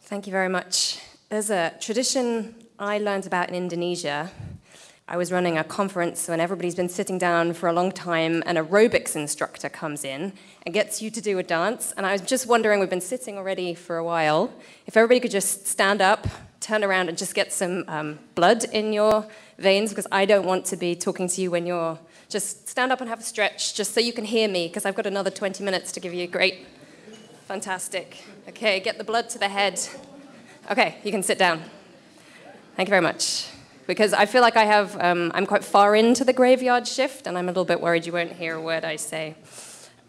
Thank you very much. There's a tradition I learned about in Indonesia. I was running a conference when everybody's been sitting down for a long time, an aerobics instructor comes in and gets you to do a dance. And I was just wondering, we've been sitting already for a while, if everybody could just stand up, turn around and just get some blood in your veins, because I don't want to be talking to you when you're just stand up and have a stretch, just so you can hear me, because I've got another 20 minutes to give you. Great. Fantastic. Okay, get the blood to the head. Okay, you can sit down. Thank you very much. Because I feel like I'm quite far into the graveyard shift, and I'm a little bit worried you won't hear a word I say.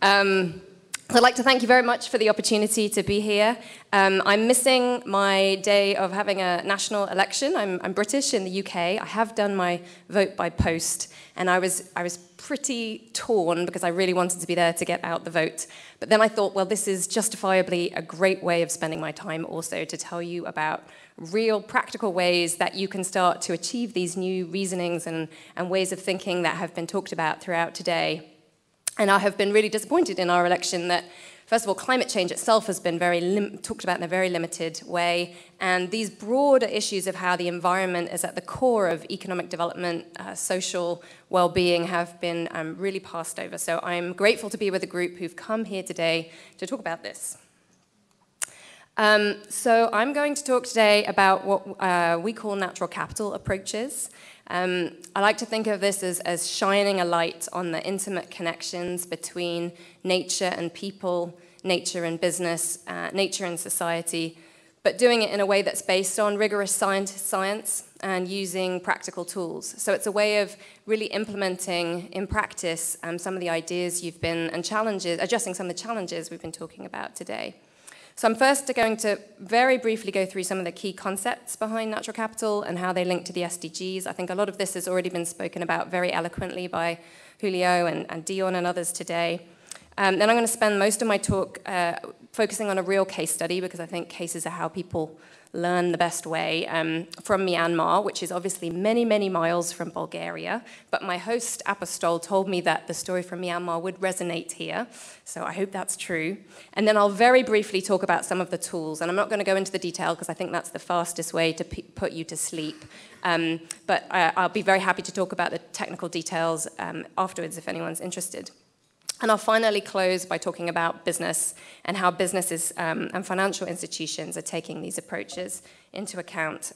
So I'd like to thank you very much for the opportunity to be here. I'm missing my day of having a national election. I'm British in the UK. I have done my vote by post, and I was pretty torn because I really wanted to be there to get out the vote. But then I thought, well, this is justifiably a great way of spending my time also to tell you about real practical ways that you can start to achieve these new reasonings and ways of thinking that have been talked about throughout today. And I have been really disappointed in our election that, first of all, climate change itself has been talked about in a very limited way, and these broader issues of how the environment is at the core of economic development, social well-being have been really passed over. So I'm grateful to be with a group who've come here today to talk about this. So I'm going to talk today about what we call natural capital approaches. I like to think of this as shining a light on the intimate connections between nature and people, nature and business, nature and society, but doing it in a way that's based on rigorous science and using practical tools. So it's a way of really implementing in practice some of the ideas you've been, and challenges, addressing some of the challenges we've been talking about today. So I'm first going to very briefly go through some of the key concepts behind natural capital and how they link to the SDGs. I think a lot of this has already been spoken about very eloquently by Julio and Dion and others today. Then I'm going to spend most of my talk focusing on a real case study, because I think cases are how people learn the best way, from Myanmar, which is obviously many, many miles from Bulgaria. But my host, Apostol, told me that the story from Myanmar would resonate here. So I hope that's true. And then I'll very briefly talk about some of the tools. And I'm not going to go into the detail, because I think that's the fastest way to put you to sleep. But I'll be very happy to talk about the technical details afterwards if anyone's interested. And I'll finally close by talking about business and how businesses and financial institutions are taking these approaches into account.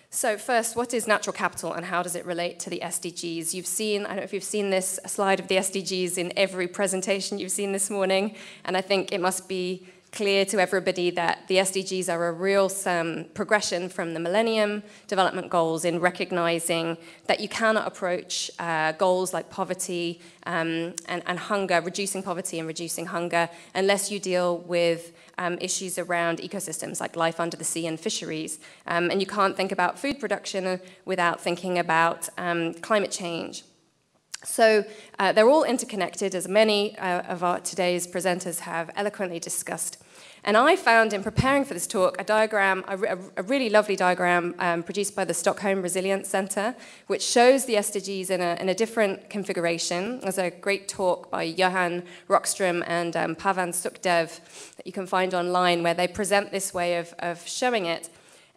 So first, what is natural capital and how does it relate to the SDGs? You've seen, I don't know if you've seen this slide of the SDGs in every presentation you've seen this morning, and I think it must be clear to everybody that the SDGs are a real progression from the Millennium Development Goals in recognizing that you cannot approach goals like poverty and hunger, reducing poverty and reducing hunger, unless you deal with issues around ecosystems like life under the sea and fisheries. And you can't think about food production without thinking about climate change. So they're all interconnected, as many of today's presenters have eloquently discussed. And I found in preparing for this talk a diagram, a really lovely diagram produced by the Stockholm Resilience Center, which shows the SDGs in a different configuration. There's a great talk by Johan Rockström and Pavan Sukhdev that you can find online, where they present this way of showing it.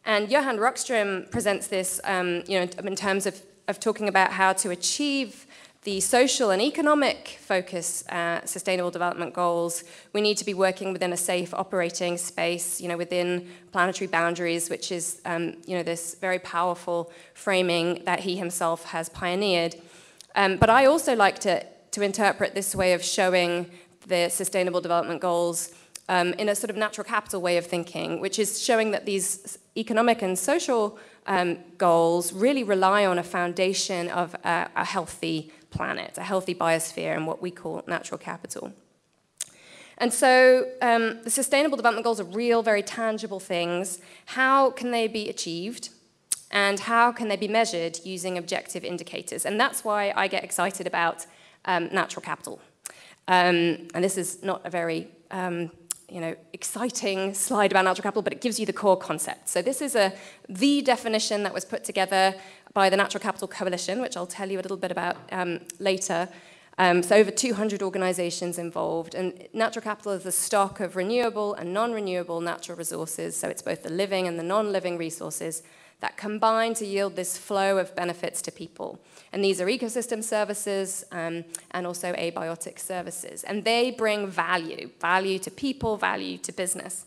And Johan Rockström presents this in terms of talking about how to achieve the social and economic focus sustainable development goals. We need to be working within a safe operating space, within planetary boundaries, which is, this very powerful framing that he himself has pioneered. But I also like to interpret this way of showing the sustainable development goals in a sort of natural capital way of thinking, which is showing that these economic and social goals really rely on a foundation of a healthy planet, a healthy biosphere, and what we call natural capital. And so the Sustainable Development Goals are real, very tangible things. How can they be achieved? And how can they be measured using objective indicators? And that's why I get excited about natural capital. And this is not a very exciting slide about natural capital, but it gives you the core concept. So this is the definition that was put together by the Natural Capital Coalition, which I'll tell you a little bit about later. So over 200 organizations involved. And natural capital is the stock of renewable and non-renewable natural resources. So it's both the living and the non-living resources that combine to yield this flow of benefits to people. And these are ecosystem services and also abiotic services. And they bring value to people, value to business.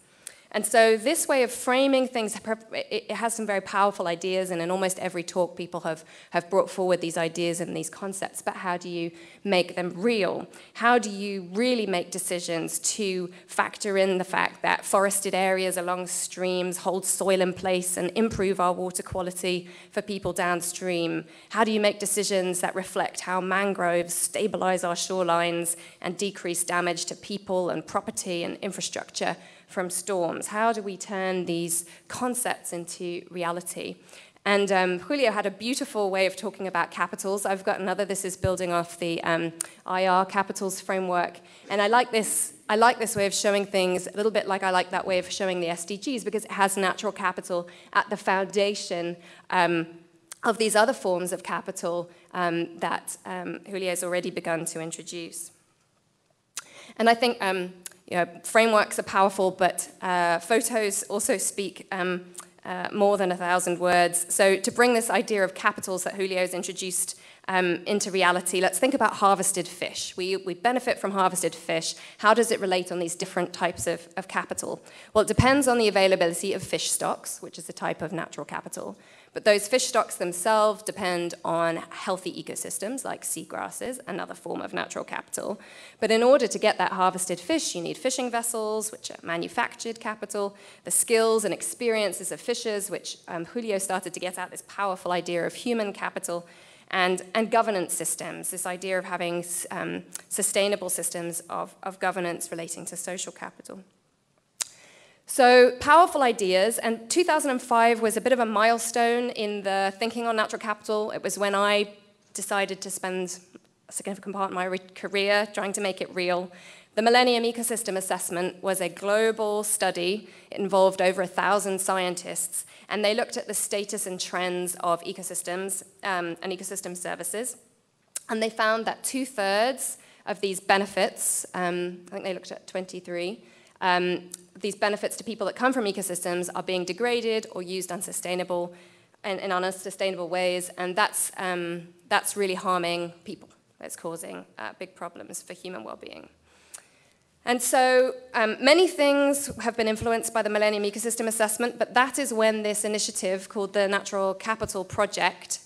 And so this way of framing things, it has some very powerful ideas, and in almost every talk people have brought forward these ideas and these concepts, but how do you make them real? How do you really make decisions to factor in the fact that forested areas along streams hold soil in place and improve our water quality for people downstream? How do you make decisions that reflect how mangroves stabilize our shorelines and decrease damage to people and property and infrastructure from storms? How do we turn these concepts into reality? And Julio had a beautiful way of talking about capitals. I've got another. This is building off the IR capitals framework. And I like this way of showing things a little bit like I like that way of showing the SDGs, because it has natural capital at the foundation of these other forms of capital that Julio's already begun to introduce. And I think frameworks are powerful, but photos also speak more than 1,000 words. So to bring this idea of capitals that Julio's introduced into reality, let's think about harvested fish. We benefit from harvested fish. How does it relate on these different types of capital? Well, it depends on the availability of fish stocks, which is a type of natural capital. But those fish stocks themselves depend on healthy ecosystems like seagrasses, another form of natural capital. But in order to get that harvested fish, you need fishing vessels, which are manufactured capital, the skills and experiences of fishers, which Julio started to get at, this powerful idea of human capital, and governance systems, this idea of having sustainable systems of governance relating to social capital. So powerful ideas, and 2005 was a bit of a milestone in the thinking on natural capital. It was when I decided to spend a significant part of my career trying to make it real. The Millennium Ecosystem Assessment was a global study. It involved over 1,000 scientists, and they looked at the status and trends of ecosystems and ecosystem services. And they found that 2/3 of these benefits, I think they looked at 23, these benefits to people that come from ecosystems are being degraded or used unsustainable in unsustainable ways, and that's really harming people. That's causing big problems for human well-being. And so many things have been influenced by the Millennium Ecosystem Assessment, but that is when this initiative called the Natural Capital Project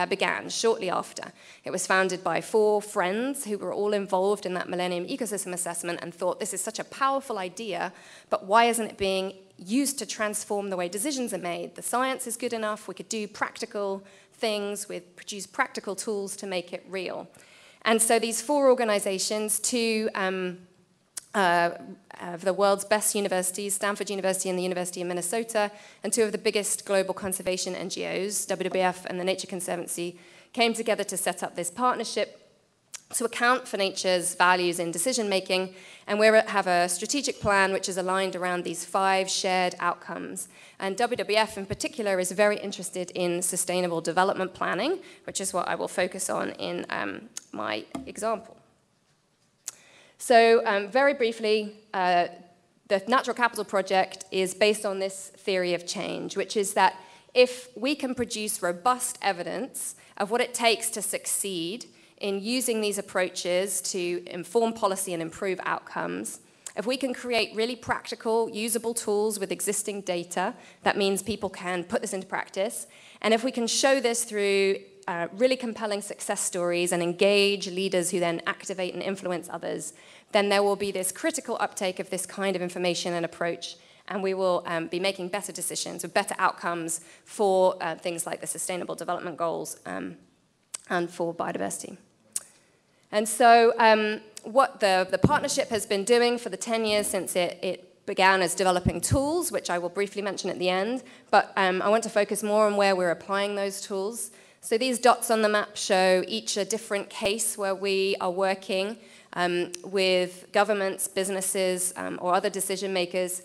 began, shortly after. It was founded by 4 friends who were all involved in that Millennium Ecosystem Assessment and thought, this is such a powerful idea, but why isn't it being used to transform the way decisions are made? The science is good enough, we could do practical things, we'd produce practical tools to make it real. And so these 4 organizations, 2 of the world's best universities, Stanford University and the University of Minnesota, and 2 of the biggest global conservation NGOs, WWF and the Nature Conservancy, came together to set up this partnership to account for nature's values in decision-making, and we have a strategic plan which is aligned around these 5 shared outcomes. And WWF in particular is very interested in sustainable development planning, which is what I will focus on in my example. So very briefly, the Natural Capital Project is based on this theory of change, which is that if we can produce robust evidence of what it takes to succeed in using these approaches to inform policy and improve outcomes, if we can create really practical, usable tools with existing data, that means people can put this into practice, and if we can show this through really compelling success stories and engage leaders who then activate and influence others, then there will be this critical uptake of this kind of information and approach, and we will be making better decisions with better outcomes for things like the Sustainable Development Goals and for biodiversity. And so what the partnership has been doing for the 10 years since it began as developing tools, which I will briefly mention at the end, but I want to focus more on where we're applying those tools. So these dots on the map show each a different case where we are working with governments, businesses, or other decision makers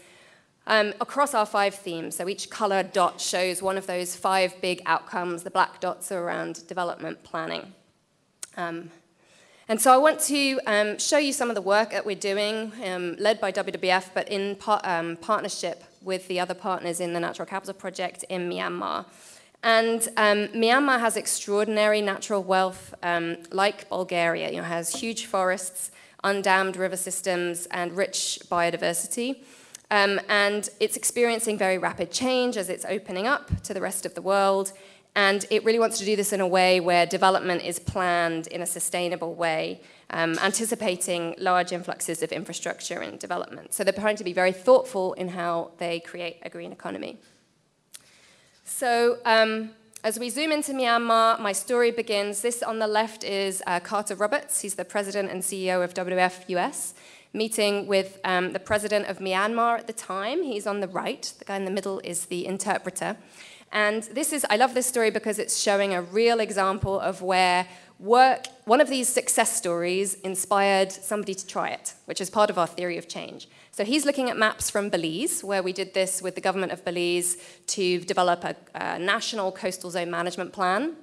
across our 5 themes. So each color dot shows one of those 5 big outcomes. The black dots are around development planning. And so I want to show you some of the work that we're doing, led by WWF, but in partnership with the other partners in the Natural Capital Project in Myanmar. And Myanmar has extraordinary natural wealth, like Bulgaria. You know, has huge forests, undammed river systems, and rich biodiversity. And it's experiencing very rapid change as it's opening up to the rest of the world. And it really wants to do this in a way where development is planned in a sustainable way, anticipating large influxes of infrastructure and development. So they're trying to be very thoughtful in how they create a green economy. So as we zoom into Myanmar, my story begins. This on the left is Carter Roberts. He's the president and CEO of WWF US, meeting with the president of Myanmar at the time. He's on the right. The guy in the middle is the interpreter. And this is, I love this story because it's showing a real example of where one of these success stories inspired somebody to try it, which is part of our theory of change. So he's looking at maps from Belize, where we did this with the government of Belize to develop a national coastal zone management plan,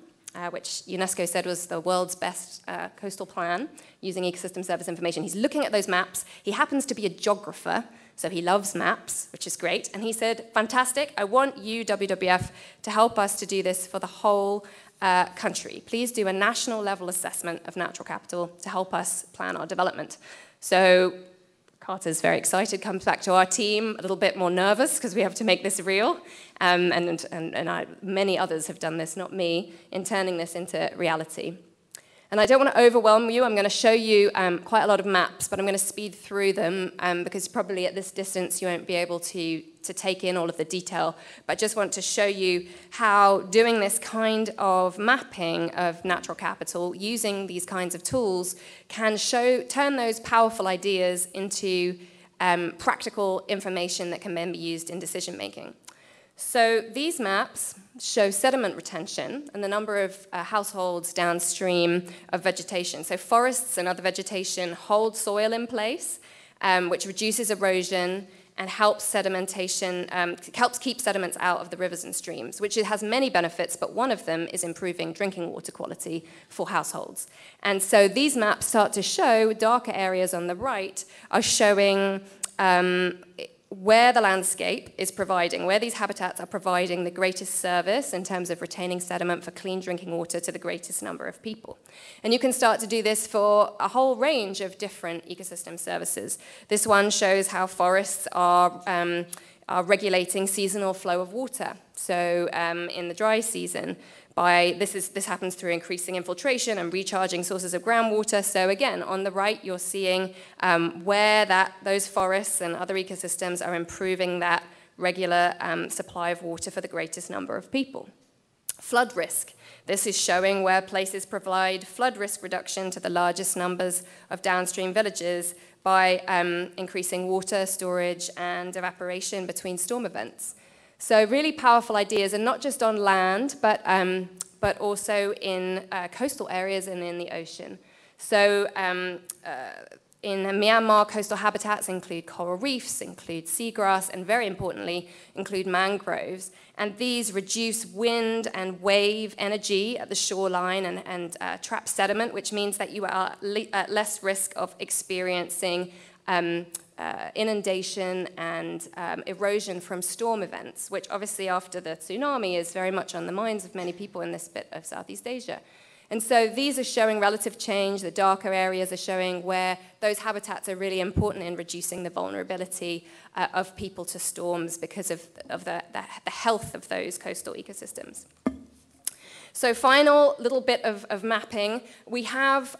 which UNESCO said was the world's best coastal plan, using ecosystem service information. He's looking at those maps. He happens to be a geographer, so he loves maps, which is great. And he said, fantastic, I want you, WWF, to help us to do this for the whole country. Please do a national level assessment of natural capital to help us plan our development. So Carter's very excited, comes back to our team, a little bit more nervous because we have to make this real. Many others have done this, not me, in turning this into reality. And I don't want to overwhelm you. I'm going to show you quite a lot of maps, but I'm going to speed through them because probably at this distance you won't be able to take in all of the detail. But I just want to show you how doing this kind of mapping of natural capital using these kinds of tools can turn those powerful ideas into practical information that can then be used in decision making. So these maps show sediment retention and the number of households downstream of vegetation. So forests and other vegetation hold soil in place, which reduces erosion and helps sedimentation, helps keep sediments out of the rivers and streams, which it has many benefits, but one of them is improving drinking water quality for households. And so these maps start to show, darker areas on the right are showing where the landscape is providing, where these habitats are providing the greatest service in terms of retaining sediment for clean drinking water to the greatest number of people. And you can start to do this for a whole range of different ecosystem services. This one shows how forests are regulating seasonal flow of water. So in the dry season, this happens through increasing infiltration and recharging sources of groundwater. So again, on the right, you're seeing where those forests and other ecosystems are improving that regular supply of water for the greatest number of people. Flood risk. This is showing where places provide flood risk reduction to the largest numbers of downstream villages by increasing water storage and evaporation between storm events. So really powerful ideas, and not just on land, but also in coastal areas and in the ocean. So in Myanmar, coastal habitats include coral reefs, include seagrass, and very importantly, include mangroves. And these reduce wind and wave energy at the shoreline and trap sediment, which means that you are at less risk of experiencing inundation and erosion from storm events, which obviously after the tsunami is very much on the minds of many people in this bit of Southeast Asia. And so these are showing relative change. The darker areas are showing where those habitats are really important in reducing the vulnerability of people to storms because of the health of those coastal ecosystems. So final little bit of mapping. We have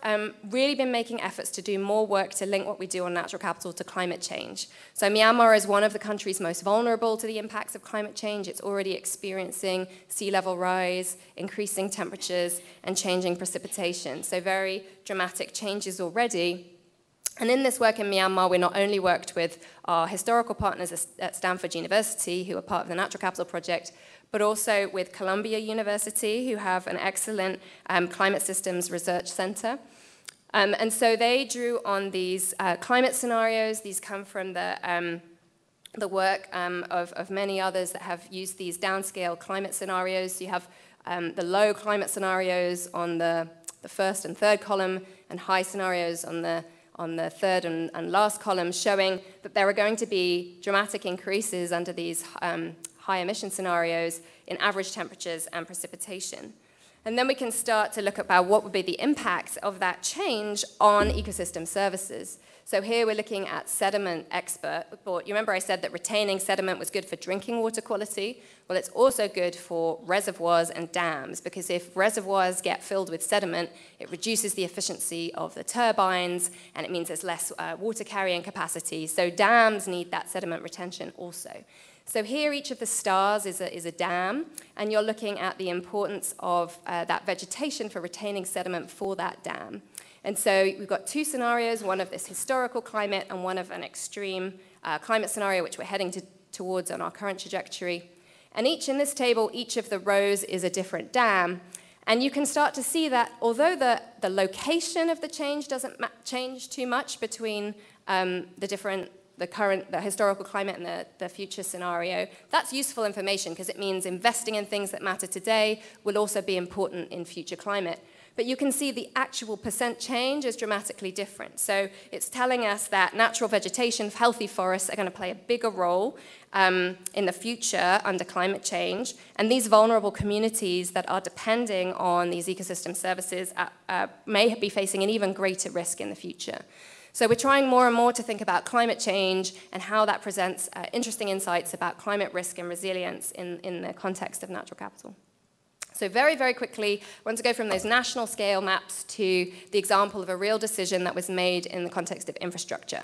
really been making efforts to do more work to link what we do on natural capital to climate change. So Myanmar is one of the countries most vulnerable to the impacts of climate change. It's already experiencing sea level rise, increasing temperatures, and changing precipitation. So very dramatic changes already. And in this work in Myanmar, we not only worked with our historical partners at Stanford University, who are part of the Natural Capital Project, but also with Columbia University, who have an excellent climate systems research center. And so they drew on these climate scenarios. These come from the work of many others that have used these downscale climate scenarios. So you have the low climate scenarios on the the first and third column, and high scenarios on the third and last column, showing that there are going to be dramatic increases under these high emission scenarios in average temperatures and precipitation. And then we can start to look about what would be the impact of that change on ecosystem services. So here we're looking at sediment expert report. You remember I said that retaining sediment was good for drinking water quality? Well, it's also good for reservoirs and dams, because if reservoirs get filled with sediment, it reduces the efficiency of the turbines, and it means there's less water carrying capacity. So dams need that sediment retention also. So here, each of the stars is a dam, and you're looking at the importance of that vegetation for retaining sediment for that dam. And so we've got two scenarios, one of this historical climate and one of an extreme climate scenario, which we're heading towards on our current trajectory. And in this table, each of the rows is a different dam. And you can start to see that although the location of the change doesn't change too much between the historical climate and the future scenario, that's useful information because it means investing in things that matter today will also be important in future climate. But you can see the actual percent change is dramatically different. So it's telling us that natural vegetation, healthy forests are going to play a bigger role in the future under climate change. And these vulnerable communities that are depending on these ecosystem services may be facing an even greater risk in the future. So we're trying more and more to think about climate change and how that presents interesting insights about climate risk and resilience in the context of natural capital. So very, very quickly, I want to go from those national scale maps to the example of a real decision that was made in the context of infrastructure.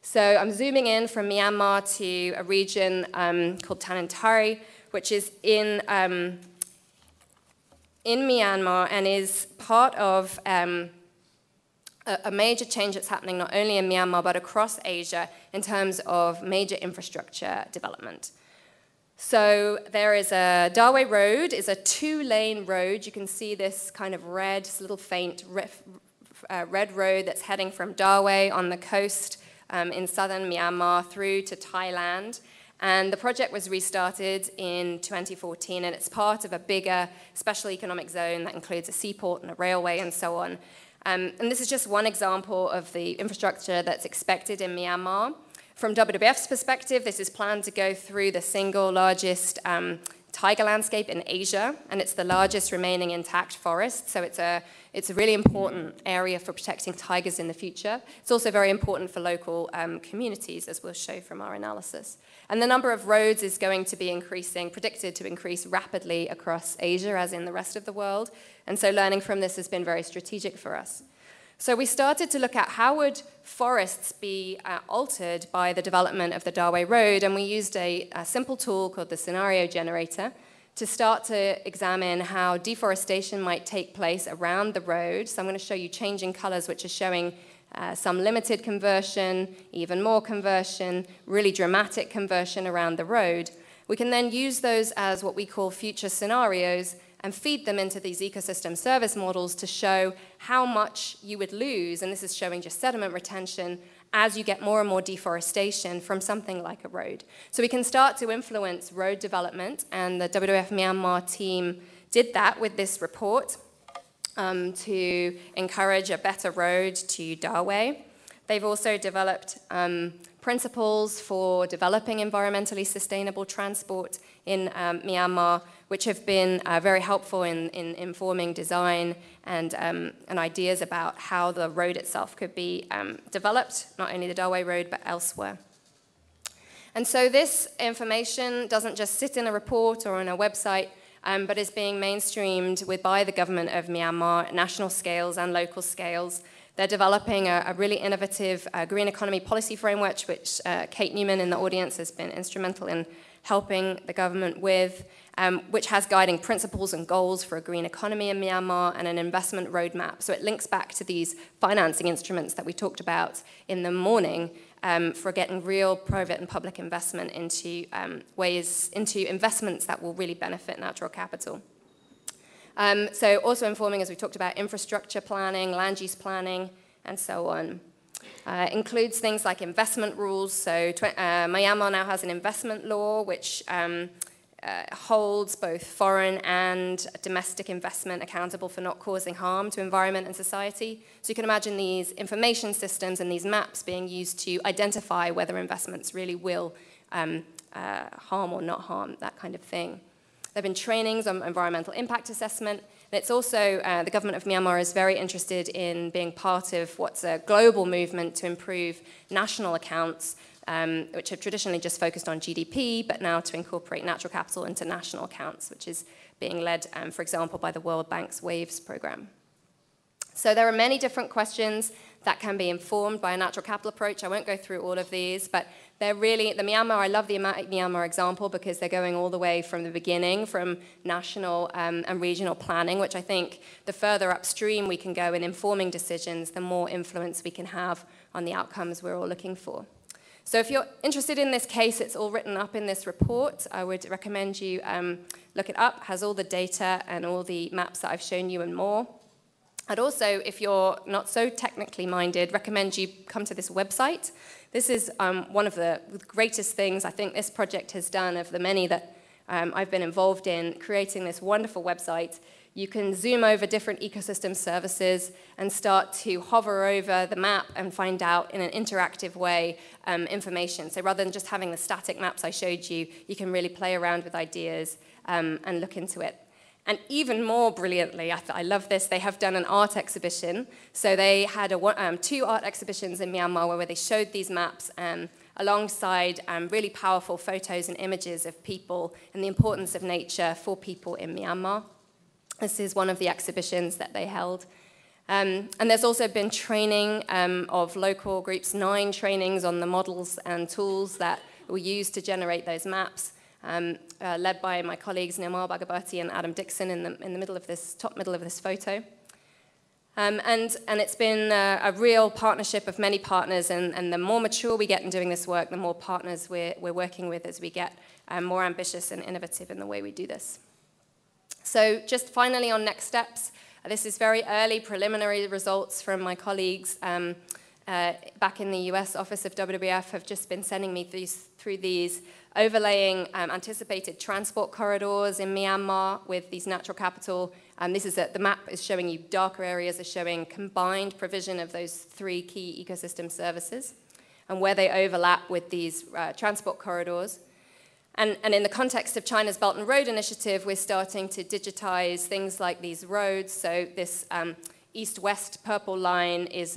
So I'm zooming in from Myanmar to a region called Tanintari, which is in Myanmar and is part of a major change that's happening not only in Myanmar but across Asia in terms of major infrastructure development. So there is a Dawei Road, is a two-lane road. You can see this kind of red, this little faint red road that's heading from Dawei on the coast in southern Myanmar through to Thailand. And the project was restarted in 2014, and it's part of a bigger special economic zone that includes a seaport and a railway and so on. And this is just one example of the infrastructure that's expected in Myanmar. From WWF's perspective, this is planned to go through the single largest taiga landscape in Asia, and it's the largest remaining intact forest, so it's a really important area for protecting tigers in the future. It's also very important for local communities, as we'll show from our analysis. And the number of roads is going to be increasing, predicted to increase rapidly across Asia, as in the rest of the world, and so learning from this has been very strategic for us. So we started to look at how would forests be altered by the development of the Dawei Road, and we used a simple tool called the scenario generator to start to examine how deforestation might take place around the road. So I'm going to show you changing colors, which are showing some limited conversion, even more conversion, really dramatic conversion around the road. We can then use those as what we call future scenarios and feed them into these ecosystem service models to show how much you would lose, and this is showing just sediment retention, as you get more and more deforestation from something like a road. So we can start to influence road development, and the WWF Myanmar team did that with this report to encourage a better road to Dawei. They've also developed principles for developing environmentally sustainable transport in Myanmar, which have been very helpful in informing design and ideas about how the road itself could be developed, not only the Dawei Road, but elsewhere. And so this information doesn't just sit in a report or on a website, but is being mainstreamed by the government of Myanmar at national scales and local scales. They're developing a really innovative green economy policy framework, which Kate Newman in the audience has been instrumental in helping the government with, which has guiding principles and goals for a green economy in Myanmar and an investment roadmap. So it links back to these financing instruments that we talked about in the morning for getting real private and public investment into investments that will really benefit natural capital. So also informing, as we talked about, infrastructure planning, land use planning, and so on. Includes things like investment rules. So Myanmar now has an investment law, which holds both foreign and domestic investment accountable for not causing harm to environment and society. So you can imagine these information systems and these maps being used to identify whether investments really will harm or not harm, that kind of thing. There have been trainings on environmental impact assessment. And it's also, the government of Myanmar is very interested in being part of what's a global movement to improve national accounts, which have traditionally just focused on GDP, but now to incorporate natural capital into national accounts, which is being led, for example, by the World Bank's WAVES program. So there are many different questions that can be informed by a natural capital approach. I won't go through all of these, but they're really, the Myanmar, I love the Myanmar example because they're going all the way from the beginning, from national and regional planning, which I think the further upstream we can go in informing decisions, the more influence we can have on the outcomes we're all looking for. So if you're interested in this case, it's all written up in this report. I would recommend you look it up. It has all the data and all the maps that I've shown you and more. I'd also, if you're not so technically minded, recommend you come to this website. This is one of the greatest things I think this project has done of the many that I've been involved in, creating this wonderful website. You can zoom over different ecosystem services and start to hover over the map and find out in an interactive way information. So rather than just having the static maps I showed you, you can really play around with ideas and look into it. And even more brilliantly, I love this, they have done an art exhibition. So they had 2 art exhibitions in Myanmar where they showed these maps alongside really powerful photos and images of people and the importance of nature for people in Myanmar. This is one of the exhibitions that they held. And there's also been training of local groups, 9 trainings on the models and tools that were used to generate those maps. Led by my colleagues Nirmal Bhagavati and Adam Dixon in the middle of this, top middle of this photo. And it's been a real partnership of many partners, and the more mature we get in doing this work, the more partners we're working with as we get more ambitious and innovative in the way we do this. So just finally on next steps, this is very early preliminary results from my colleagues back in the US office of WWF have just been sending me through these overlaying anticipated transport corridors in Myanmar with these natural capital. This is the map is showing you darker areas are showing combined provision of those 3 key ecosystem services and where they overlap with these transport corridors. And in the context of China's Belt and Road Initiative, we're starting to digitize things like these roads. So this east-west purple line is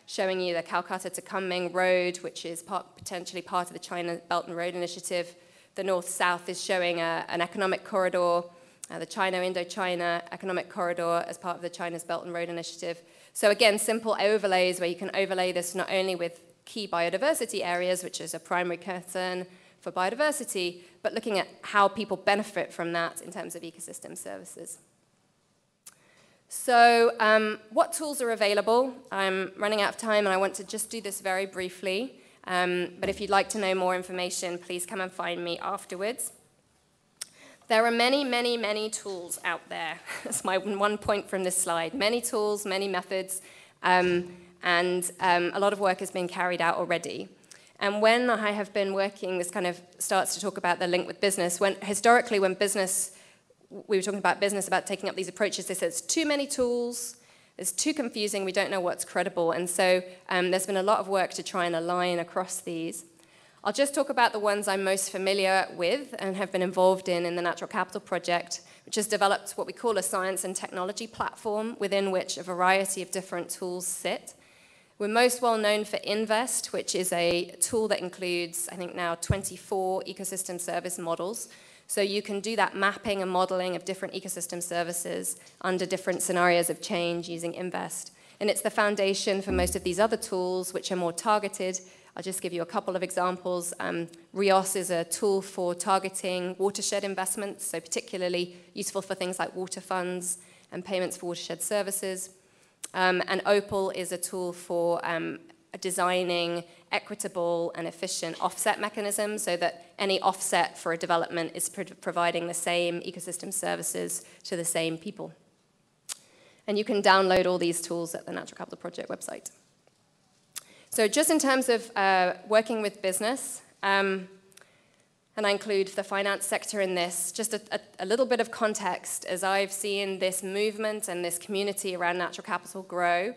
showing you the Calcutta to Kunming Road, which is potentially part of the China Belt and Road Initiative. The north-south is showing an economic corridor, the China-Indochina economic corridor as part of the China's Belt and Road Initiative. So again, simple overlays where you can overlay this not only with key biodiversity areas, which is a primary concern for biodiversity, but looking at how people benefit from that in terms of ecosystem services. So what tools are available? I'm running out of time and I want to just do this very briefly. But if you'd like to know more information, please come and find me afterwards. There are many, many, many tools out there. That's my one point from this slide. Many tools, many methods, and a lot of work has been carried out already. And when I have been working, this kind of starts to talk about the link with business. Historically, when we were talking about business, about taking up these approaches, they said it's too many tools, it's too confusing, we don't know what's credible. And so there's been a lot of work to try and align across these. I'll just talk about the ones I'm most familiar with and have been involved in the Natural Capital Project, which has developed what we call a science and technology platform within which a variety of different tools sit. We're most well known for Invest, which is a tool that includes, I think now, 24 ecosystem service models. So you can do that mapping and modeling of different ecosystem services under different scenarios of change using Invest. And it's the foundation for most of these other tools, which are more targeted. I'll just give you a couple of examples. RIOS is a tool for targeting watershed investments, so particularly useful for things like water funds and payments for watershed services. And Opal is a tool for designing equitable and efficient offset mechanisms so that any offset for a development is providing the same ecosystem services to the same people. And you can download all these tools at the Natural Capital Project website. So just in terms of working with business, And I include the finance sector in this. Just a little bit of context, as I've seen this movement and this community around natural capital grow,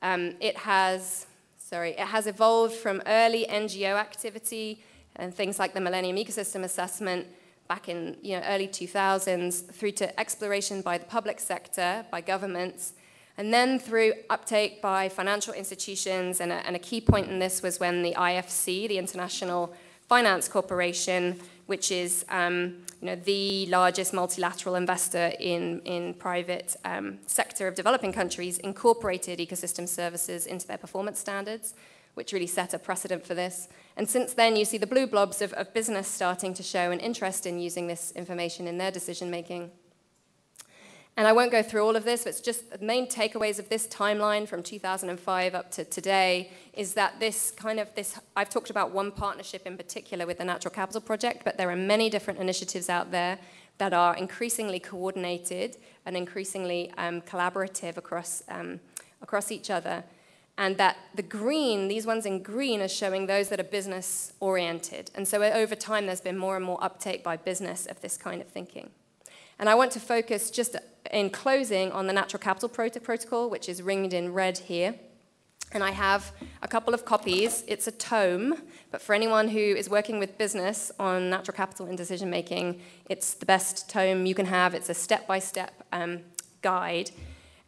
it has evolved from early NGO activity and things like the Millennium Ecosystem Assessment back in early 2000s, through to exploration by the public sector, by governments, and then through uptake by financial institutions. And a key point in this was when the IFC, the International Finance Corporation, which is the largest multilateral investor in private sector of developing countries, incorporated ecosystem services into their performance standards, which really set a precedent for this. And since then, you see the blue blobs of business starting to show an interest in using this information in their decision-making. And I won't go through all of this, but it's just the main takeaways of this timeline from 2005 up to today is that I've talked about one partnership in particular with the Natural Capital Project, but there are many different initiatives out there that are increasingly coordinated and increasingly collaborative across each other. And that these ones in green, are showing those that are business-oriented. And so over time, there's been more and more uptake by business of this kind of thinking. And I want to focus just in closing on the Natural Capital Protocol, which is ringed in red here. And I have a couple of copies. It's a tome, but for anyone who is working with business on natural capital and decision-making, it's the best tome you can have. It's a step-by-step guide.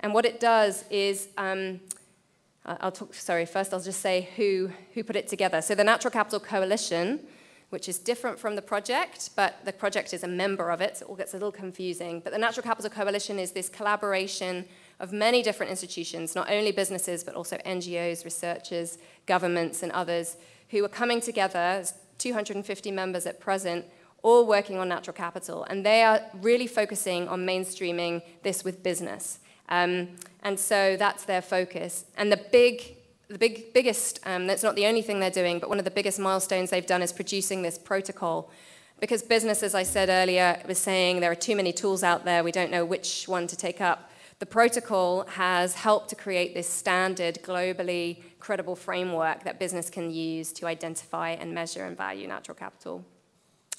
And what it does is, first I'll just say who put it together. So the Natural Capital Coalition, which is different from the project, but the project is a member of it, so it all gets a little confusing. But the Natural Capital Coalition is this collaboration of many different institutions, not only businesses, but also NGOs, researchers, governments, and others, who are coming together, as 250 members at present, all working on natural capital. And they are really focusing on mainstreaming this with business. And so that's their focus. And the biggest, that's not the only thing they're doing, but one of the biggest milestones they've done is producing this protocol. Because business, as I said earlier, was saying there are too many tools out there, we don't know which one to take up. The protocol has helped to create this standard, globally credible framework that business can use to identify and measure and value natural capital.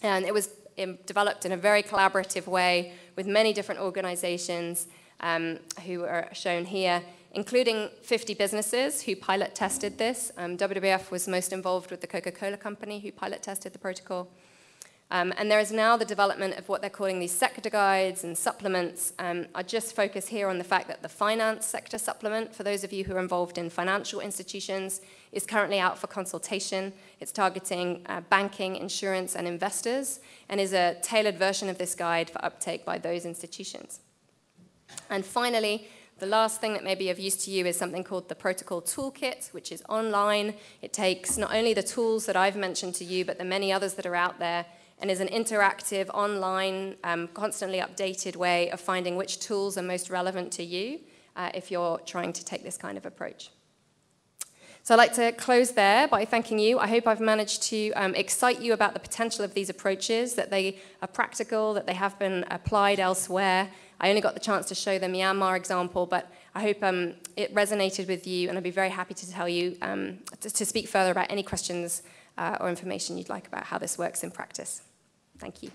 And it was developed in a very collaborative way with many different organizations who are shown here, including 50 businesses who pilot tested this. WWF was most involved with the Coca-Cola company who pilot tested the protocol. And there is now the development of what they're calling these sector guides and supplements. I just focus here on the fact that the finance sector supplement, for those of you who are involved in financial institutions, is currently out for consultation. It's targeting banking, insurance, and investors, and is a tailored version of this guide for uptake by those institutions. And finally, the last thing that may be of use to you is something called the Protocol Toolkit, which is online. It takes not only the tools that I've mentioned to you, but the many others that are out there, and is an interactive, online, constantly updated way of finding which tools are most relevant to you if you're trying to take this kind of approach. So I'd like to close there by thanking you. I hope I've managed to excite you about the potential of these approaches, that they are practical, that they have been applied elsewhere. I only got the chance to show the Myanmar example, but I hope it resonated with you, and I'd be very happy to tell you, to speak further about any questions or information you'd like about how this works in practice. Thank you.